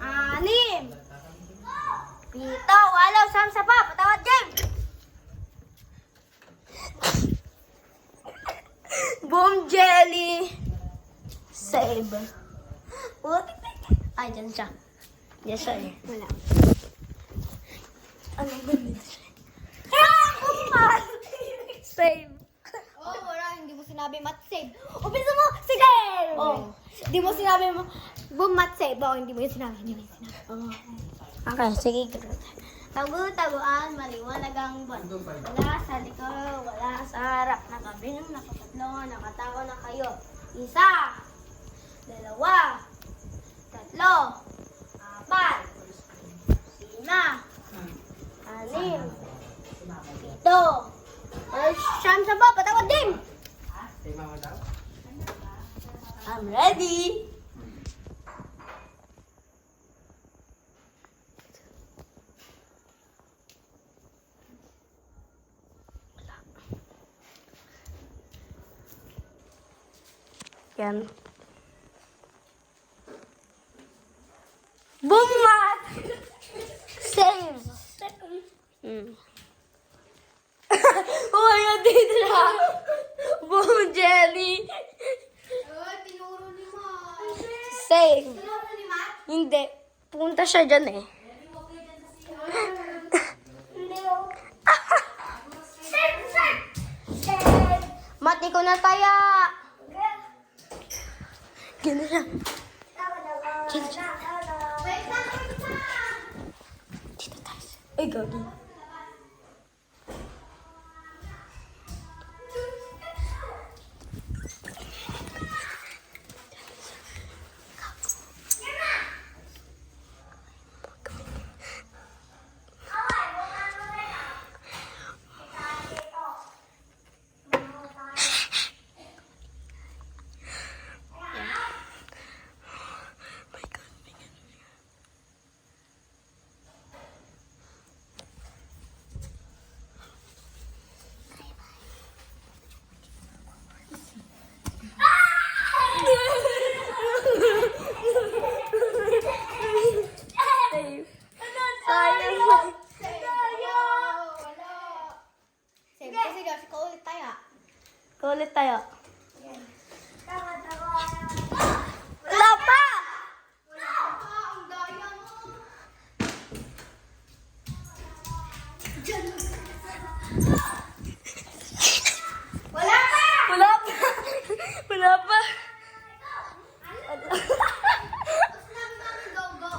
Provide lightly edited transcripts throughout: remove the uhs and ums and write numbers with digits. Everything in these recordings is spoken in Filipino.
Anim. Pito. Walo. Siyam sa pa. Patawad game. Boom jelly. Save. Ay, dyan siya. Dyan siya eh. Wala. Ano ba dito siya? Save. Oh, wala. Hindi mo sinabi mat save. O, bilisan mo. Sige. Oh. Hindi mo sinabi mo. Boom, mat save. Oh, hindi mo yung sinabi. Hindi mo yung sinabi. Oh. Okay, sige. Tagu-taguan, maliwanag ang buwan. Wala sa likod, wala sa harap. Nakabilang, nakatatlo, nakatawa na kayo. Isa, dalawa, tatlo, apat, lima, anim, pito, siyam sa ba, patawad din! I'm ready. Yan. Boom mat! Save! Oh, yan dito na! Boom jelly! Tinuro ni Ma. Save! Tinuro ni Ma? Hindi. Punta siya dyan eh. Hindi oh. Save! Mati ko na taya! Ganda siya. Wait lang, wait lang. Dito tayo. Ay, gagi. Save kasi kasi kaulit tayo. Kulit tayo. Wala pa! Ang daya mo. Wala pa! Wala pa! Wala pa! Tapos namin namin go, go.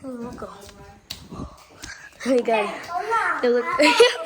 Oh my God. Lagot.